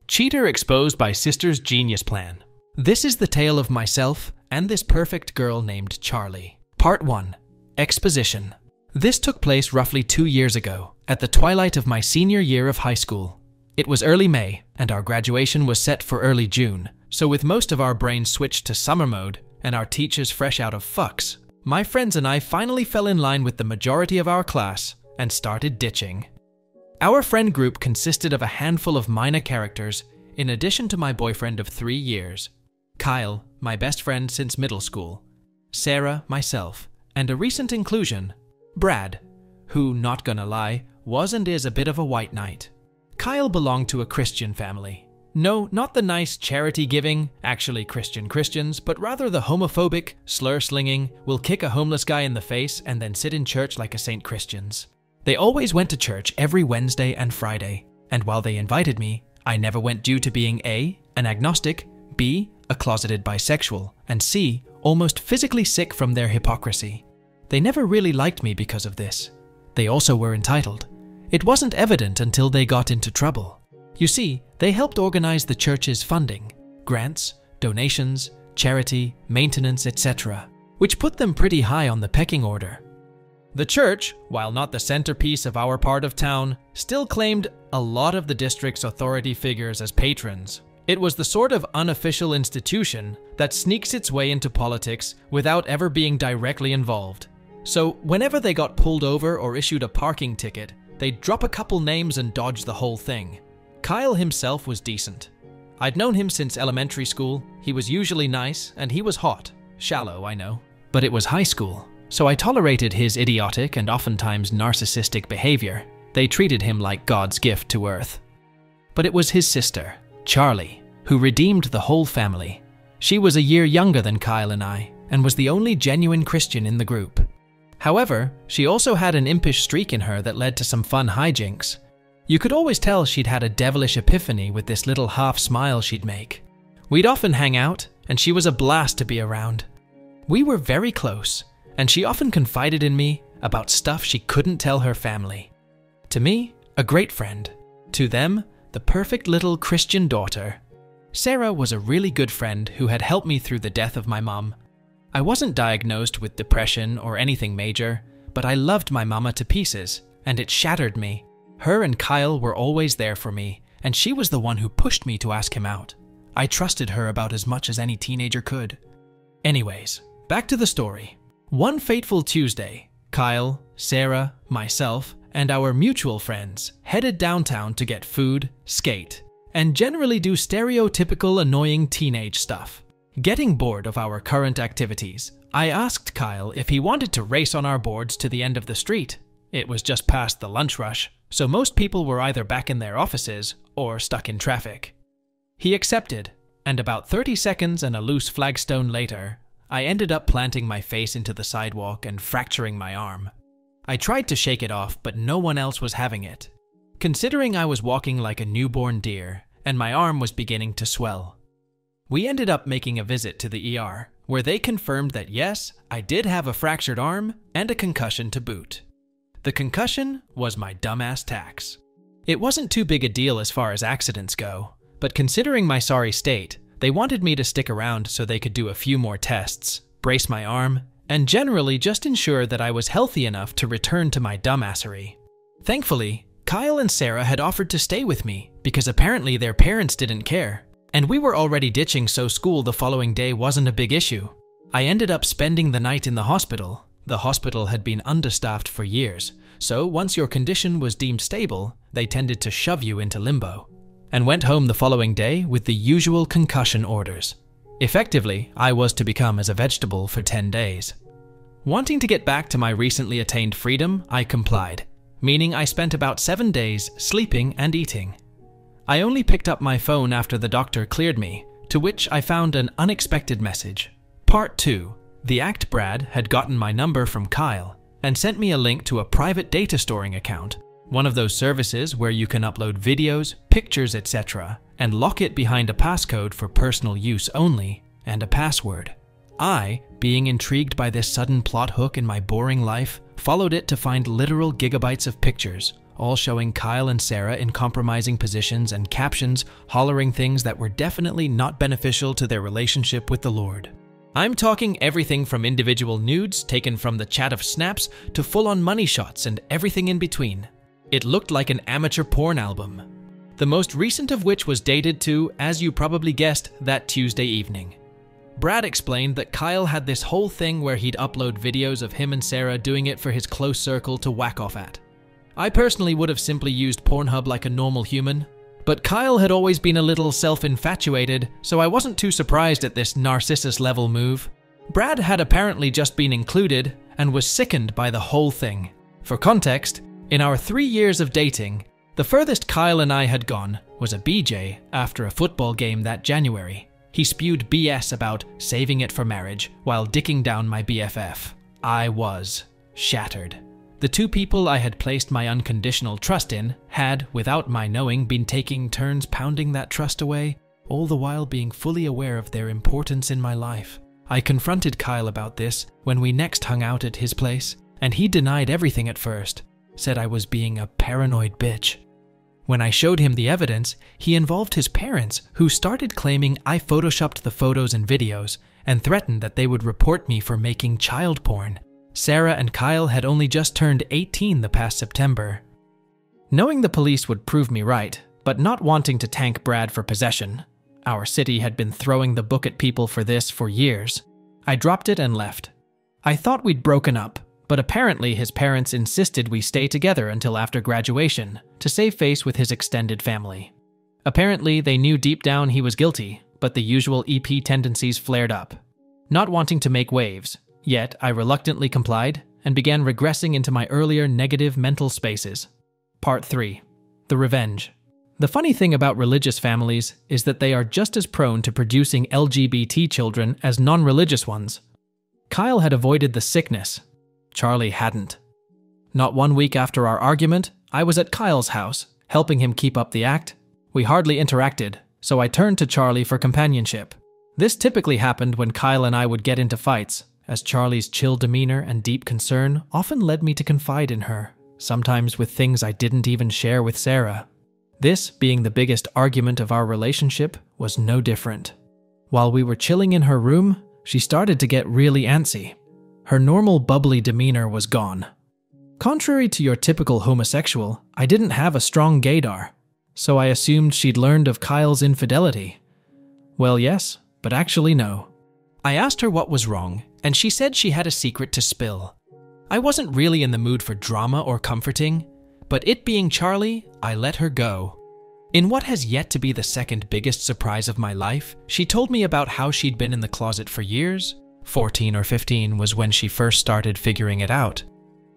Cheater exposed by sister's genius plan. This is the tale of myself and this perfect girl named Charlie. Part 1. Exposition. This took place roughly 2 years ago, at the twilight of my senior year of high school. It was early May, and our graduation was set for early June, so with most of our brains switched to summer mode and our teachers fresh out of fucks, my friends and I finally fell in line with the majority of our class and started ditching. Our friend group consisted of a handful of minor characters in addition to my boyfriend of 3 years, Kyle, my best friend since middle school, Sarah, myself, and a recent inclusion, Brad, who, not gonna lie, was and is a bit of a white knight. Kyle belonged to a Christian family. No, not the nice charity-giving, actually Christians, but rather the homophobic, slur-slinging, will kick a homeless guy in the face and then sit in church like a Saint Christians. They always went to church every Wednesday and Friday, and while they invited me, I never went due to being A, an agnostic, B, a closeted bisexual, and C, almost physically sick from their hypocrisy. They never really liked me because of this. They also were entitled. It wasn't evident until they got into trouble. You see, they helped organize the church's funding, grants, donations, charity, maintenance, etc., which put them pretty high on the pecking order. The church, while not the centerpiece of our part of town, still claimed a lot of the district's authority figures as patrons. It was the sort of unofficial institution that sneaks its way into politics without ever being directly involved. So whenever they got pulled over or issued a parking ticket, they'd drop a couple names and dodge the whole thing. Kyle himself was decent. I'd known him since elementary school. He was usually nice, and he was hot. Shallow, I know. But it was high school, so I tolerated his idiotic and oftentimes narcissistic behavior. They treated him like God's gift to Earth. But it was his sister, Charlie, who redeemed the whole family. She was a year younger than Kyle and I, and was the only genuine Christian in the group. However, she also had an impish streak in her that led to some fun hijinks. You could always tell she'd had a devilish epiphany with this little half smile she'd make. We'd often hang out, and she was a blast to be around. We were very close, and she often confided in me about stuff she couldn't tell her family. To me, a great friend. To them, the perfect little Christian daughter. Sarah was a really good friend who had helped me through the death of my mom. I wasn't diagnosed with depression or anything major, but I loved my mama to pieces, and it shattered me. Her and Kyle were always there for me, and she was the one who pushed me to ask him out. I trusted her about as much as any teenager could. Anyways, back to the story. One fateful Tuesday, Kyle, Sarah, myself, and our mutual friends headed downtown to get food, skate, and generally do stereotypical annoying teenage stuff. Getting bored of our current activities, I asked Kyle if he wanted to race on our boards to the end of the street. It was just past the lunch rush, so most people were either back in their offices or stuck in traffic. He accepted, and about 30 seconds and a loose flagstone later, I ended up planting my face into the sidewalk and fracturing my arm. I tried to shake it off, but no one else was having it. Considering I was walking like a newborn deer, and my arm was beginning to swell. We ended up making a visit to the ER, where they confirmed that yes, I did have a fractured arm and a concussion to boot. The concussion was my dumbass tax. It wasn't too big a deal as far as accidents go, but considering my sorry state, they wanted me to stick around so they could do a few more tests, brace my arm, and generally just ensure that I was healthy enough to return to my dumbassery. Thankfully, Kyle and Sarah had offered to stay with me because apparently their parents didn't care. And we were already ditching, so school the following day wasn't a big issue. I ended up spending the night in the hospital. The hospital had been understaffed for years, so once your condition was deemed stable, they tended to shove you into limbo. And went home the following day with the usual concussion orders. Effectively, I was to become as a vegetable for 10 days. Wanting to get back to my recently attained freedom, I complied, meaning I spent about 7 days sleeping and eating. I only picked up my phone after the doctor cleared me, to which I found an unexpected message. Part 2. The Act Brad had gotten my number from Kyle and sent me a link to a private data storing account, one of those services where you can upload videos, pictures, etc., and lock it behind a passcode for personal use only, and a password. I, being intrigued by this sudden plot hook in my boring life, followed it to find literal gigabytes of pictures, all showing Kyle and Sarah in compromising positions and captions hollering things that were definitely not beneficial to their relationship with the Lord. I'm talking everything from individual nudes taken from the chat of snaps to full-on money shots and everything in between. It looked like an amateur porn album. The most recent of which was dated to, as you probably guessed, that Tuesday evening. Brad explained that Kyle had this whole thing where he'd upload videos of him and Sarah doing it for his close circle to whack off at. I personally would have simply used Pornhub like a normal human, but Kyle had always been a little self-infatuated, so I wasn't too surprised at this Narcissus-level move. Brad had apparently just been included and was sickened by the whole thing. For context, in our 3 years of dating, the furthest Kyle and I had gone was a BJ after a football game that January. He spewed BS about saving it for marriage while dicking down my BFF. I was shattered. The two people I had placed my unconditional trust in had, without my knowing, been taking turns pounding that trust away, all the while being fully aware of their importance in my life. I confronted Kyle about this when we next hung out at his place, and he denied everything at first, said I was being a paranoid bitch. When I showed him the evidence, he involved his parents, who started claiming I photoshopped the photos and videos and threatened that they would report me for making child porn. Sarah and Kyle had only just turned 18 the past September. Knowing the police would prove me right, but not wanting to tank Brad for possession, our city had been throwing the book at people for this for years, I dropped it and left. I thought we'd broken up, but apparently his parents insisted we stay together until after graduation to save face with his extended family. Apparently they knew deep down he was guilty, but the usual EP tendencies flared up. Not wanting to make waves, yet I reluctantly complied and began regressing into my earlier negative mental spaces. Part 3. The Revenge. The funny thing about religious families is that they are just as prone to producing LGBT children as non-religious ones. Kyle had avoided the sickness. Charlie hadn't. Not 1 week after our argument, I was at Kyle's house, helping him keep up the act. We hardly interacted, so I turned to Charlie for companionship. This typically happened when Kyle and I would get into fights, as Charlie's chill demeanor and deep concern often led me to confide in her, sometimes with things I didn't even share with Sarah. This, being the biggest argument of our relationship, was no different. While we were chilling in her room, she started to get really antsy. Her normal bubbly demeanor was gone. Contrary to your typical homosexual, I didn't have a strong gaydar, so I assumed she'd learned of Kyle's infidelity. Well, yes, but actually no. I asked her what was wrong, and she said she had a secret to spill. I wasn't really in the mood for drama or comforting, but it being Charlie, I let her go. In what has yet to be the second biggest surprise of my life, she told me about how she'd been in the closet for years. 14 or 15 was when she first started figuring it out.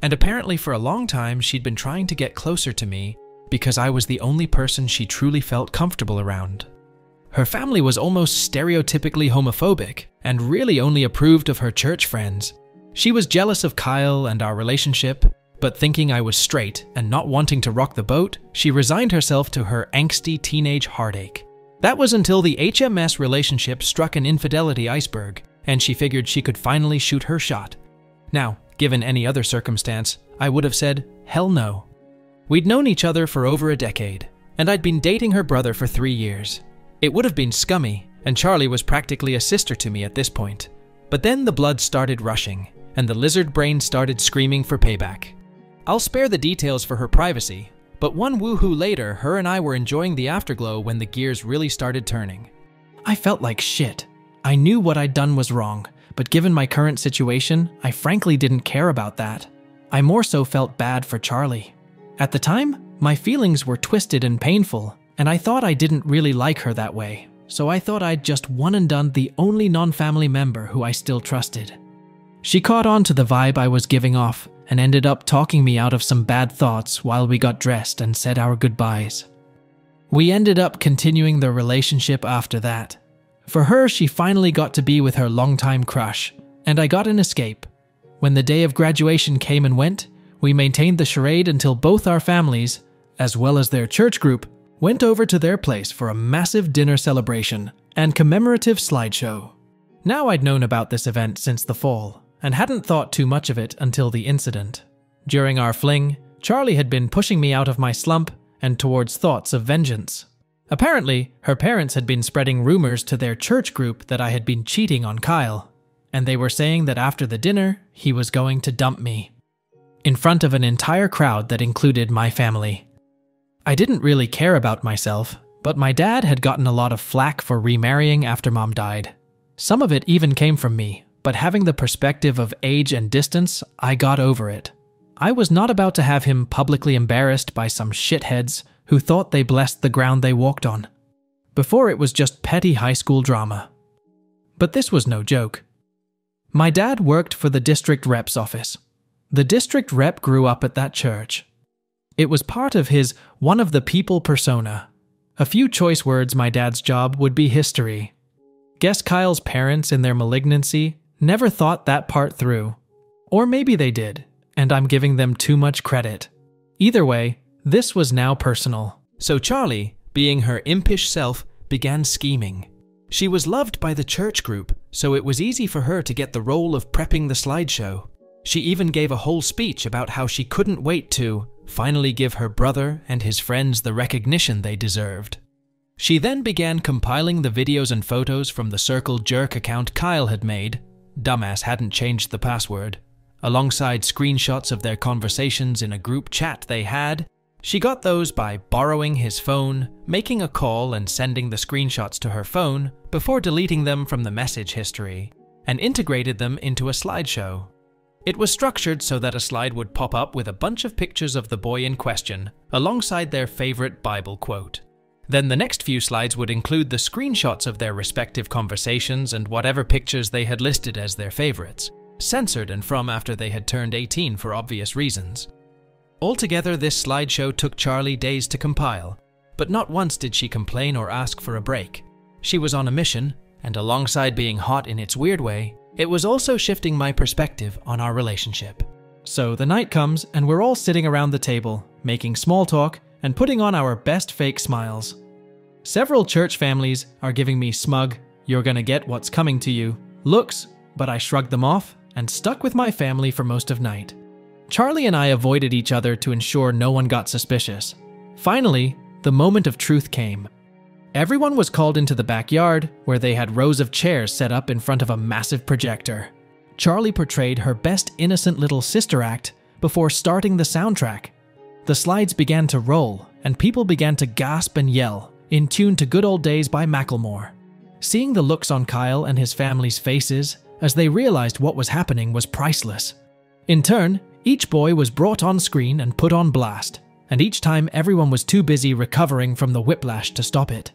And apparently for a long time she'd been trying to get closer to me because I was the only person she truly felt comfortable around. Her family was almost stereotypically homophobic and really only approved of her church friends. She was jealous of Kyle and our relationship, but thinking I was straight and not wanting to rock the boat, she resigned herself to her angsty teenage heartache. That was until the HMS relationship struck an infidelity iceberg, and she figured she could finally shoot her shot. Now, given any other circumstance, I would have said, hell no. We'd known each other for over a decade, and I'd been dating her brother for 3 years. It would have been scummy, and Charlie was practically a sister to me at this point. But then the blood started rushing, and the lizard brain started screaming for payback. I'll spare the details for her privacy, but one woohoo later, her and I were enjoying the afterglow when the gears really started turning. I felt like shit. I knew what I'd done was wrong, but given my current situation, I frankly didn't care about that. I more so felt bad for Charlie. At the time, my feelings were twisted and painful, and I thought I didn't really like her that way, so I thought I'd just one and done the only non-family member who I still trusted. She caught on to the vibe I was giving off and ended up talking me out of some bad thoughts while we got dressed and said our goodbyes. We ended up continuing the relationship after that. For her, she finally got to be with her longtime crush, and I got an escape. When the day of graduation came and went, we maintained the charade until both our families, as well as their church group, went over to their place for a massive dinner celebration and commemorative slideshow. Now I'd known about this event since the fall, and hadn't thought too much of it until the incident. During our fling, Charlie had been pushing me out of my slump and towards thoughts of vengeance. Apparently, her parents had been spreading rumors to their church group that I had been cheating on Kyle, and they were saying that after the dinner, he was going to dump me. In front of an entire crowd that included my family. I didn't really care about myself, but my dad had gotten a lot of flack for remarrying after Mom died. Some of it even came from me, but having the perspective of age and distance, I got over it. I was not about to have him publicly embarrassed by some shitheads who thought they blessed the ground they walked on. Before it was just petty high school drama. But this was no joke. My dad worked for the district rep's office. The district rep grew up at that church. It was part of his one of the people persona. A few choice words my dad's job would be history. Guess Kyle's parents in their malignancy never thought that part through. Or maybe they did, and I'm giving them too much credit. Either way, this was now personal. So Charlie, being her impish self, began scheming. She was loved by the church group, so it was easy for her to get the role of prepping the slideshow. She even gave a whole speech about how she couldn't wait to finally give her brother and his friends the recognition they deserved. She then began compiling the videos and photos from the Circle Jerk account Kyle had made. Dumbass hadn't changed the password. Alongside screenshots of their conversations in a group chat they had. She got those by borrowing his phone, making a call and sending the screenshots to her phone before deleting them from the message history, and integrated them into a slideshow. It was structured so that a slide would pop up with a bunch of pictures of the boy in question, alongside their favorite Bible quote. Then the next few slides would include the screenshots of their respective conversations and whatever pictures they had listed as their favorites, censored and from after they had turned 18 for obvious reasons. Altogether, this slideshow took Charlie days to compile, but not once did she complain or ask for a break. She was on a mission, and alongside being hot in its weird way, it was also shifting my perspective on our relationship. So the night comes, and we're all sitting around the table, making small talk and putting on our best fake smiles. Several church families are giving me smug, "You're gonna get what's coming to you" looks, but I shrugged them off and stuck with my family for most of night. Charlie and I avoided each other to ensure no one got suspicious. Finally, the moment of truth came. Everyone was called into the backyard, where they had rows of chairs set up in front of a massive projector. Charlie portrayed her best innocent little sister act before starting the soundtrack. The slides began to roll, and people began to gasp and yell, in tune to Good Old Days by Macklemore. Seeing the looks on Kyle and his family's faces as they realized what was happening was priceless. In turn, each boy was brought on screen and put on blast, and each time everyone was too busy recovering from the whiplash to stop it.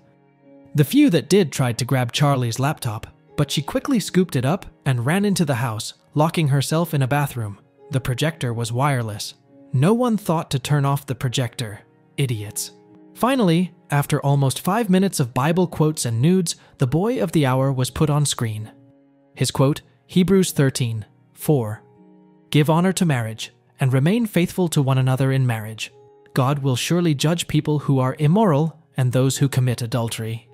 The few that did tried to grab Charlie's laptop, but she quickly scooped it up and ran into the house, locking herself in a bathroom. The projector was wireless. No one thought to turn off the projector. Idiots. Finally, after almost 5 minutes of Bible quotes and nudes, the boy of the hour was put on screen. His quote, Hebrews 13:4. "Give honor to marriage, and remain faithful to one another in marriage. God will surely judge people who are immoral and those who commit adultery."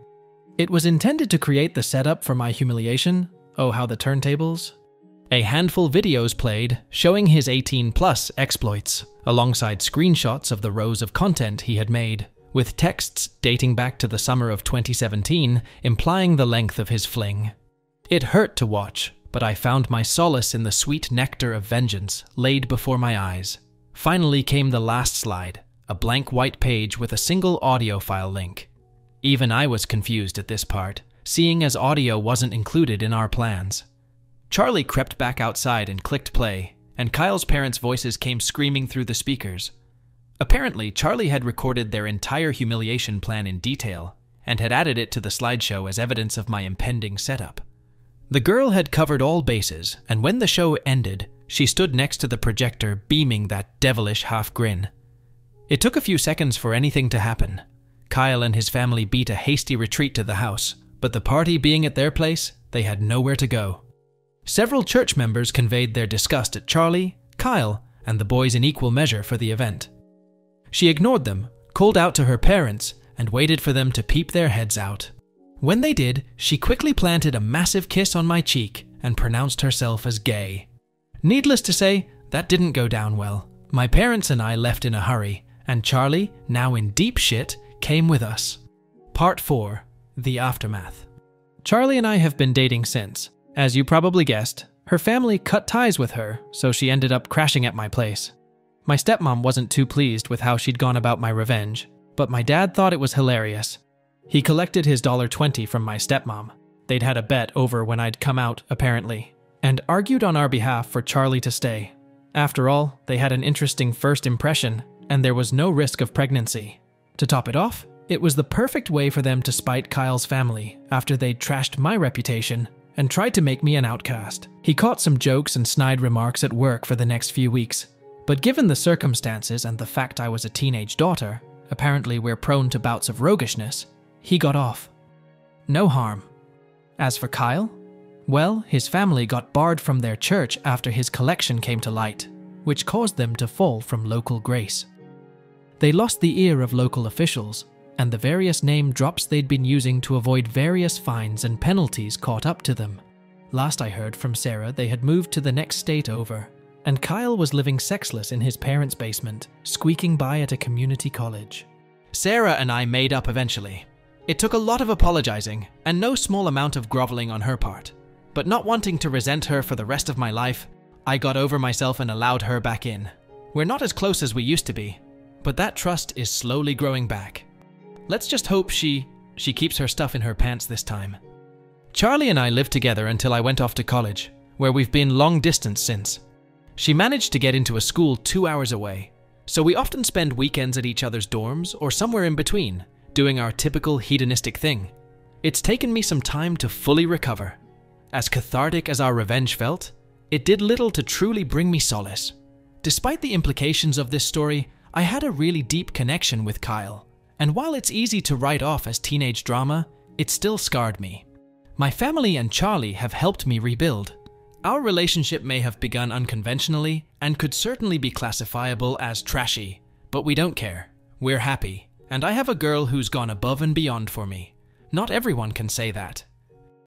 It was intended to create the setup for my humiliation. Oh, how the turntables. A handful videos played, showing his 18+ exploits, alongside screenshots of the rows of content he had made, with texts dating back to the summer of 2017, implying the length of his fling. It hurt to watch, but I found my solace in the sweet nectar of vengeance laid before my eyes. Finally came the last slide, a blank white page with a single audio file link. Even I was confused at this part, seeing as audio wasn't included in our plans. Charlie crept back outside and clicked play, and Kyle's parents' voices came screaming through the speakers. Apparently, Charlie had recorded their entire humiliation plan in detail, and had added it to the slideshow as evidence of my impending setup. The girl had covered all bases, and when the show ended, she stood next to the projector beaming that devilish half grin. It took a few seconds for anything to happen. Kyle and his family beat a hasty retreat to the house, but the party being at their place, they had nowhere to go. Several church members conveyed their disgust at Charlie, Kyle, and the boys in equal measure for the event. She ignored them, called out to her parents, and waited for them to peep their heads out. When they did, she quickly planted a massive kiss on my cheek and pronounced herself as gay. Needless to say, that didn't go down well, My parents and I left in a hurry, and Charlie, now in deep shit, came with us. Part 4. The Aftermath. Charlie and I have been dating since. As you probably guessed, her family cut ties with her, so she ended up crashing at my place. My stepmom wasn't too pleased with how she'd gone about my revenge, but my dad thought it was hilarious. He collected his $20 from my stepmom. They'd had a bet over when I'd come out, apparently, and argued on our behalf for Charlie to stay. After all, they had an interesting first impression, and there was no risk of pregnancy. To top it off, it was the perfect way for them to spite Kyle's family after they'd trashed my reputation and tried to make me an outcast. He caught some jokes and snide remarks at work for the next few weeks, but given the circumstances and the fact I was a teenage daughter, apparently we're prone to bouts of roguishness, he got off. No harm. As for Kyle, well, his family got barred from their church after his collection came to light, which caused them to fall from local grace. They lost the ear of local officials, and the various name drops they'd been using to avoid various fines and penalties caught up to them. Last I heard from Sarah, they had moved to the next state over, and Kyle was living sexless in his parents' basement, squeaking by at a community college. Sarah and I made up eventually. It took a lot of apologizing, and no small amount of groveling on her part. But not wanting to resent her for the rest of my life, I got over myself and allowed her back in. We're not as close as we used to be, but that trust is slowly growing back. Let's just hope she keeps her stuff in her pants this time. Charlie and I lived together until I went off to college, where we've been long distance since. She managed to get into a school 2 hours away, so we often spend weekends at each other's dorms or somewhere in between, doing our typical hedonistic thing. It's taken me some time to fully recover. As cathartic as our revenge felt, it did little to truly bring me solace. Despite the implications of this story, I had a really deep connection with Kyle, and while it's easy to write off as teenage drama, it still scarred me. My family and Charlie have helped me rebuild. Our relationship may have begun unconventionally and could certainly be classifiable as trashy, but we don't care. We're happy, and I have a girl who's gone above and beyond for me. Not everyone can say that,